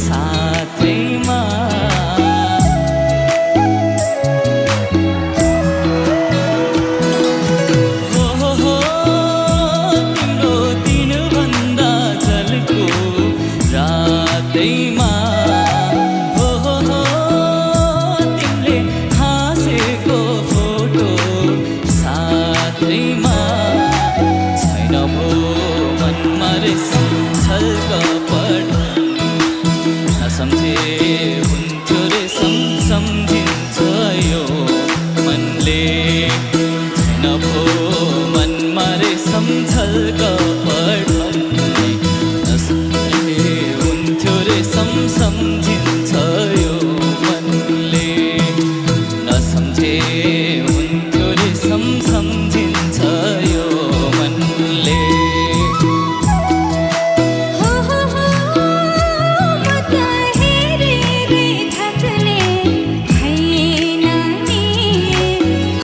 साथैमा हो तिम्रो दिनभन्दा जलको रातैमा हो तिमीले हाँसेको फोटो साथैमा छैन भो मनमा रेशम छलकपट नसम्झे हुन्थ्यो रेशम सम्झिन्छ यो मनले छैन भो मनमा रेशम छलकपट नसम्झे हुन्थ्यो रेशम सम्झिन्छ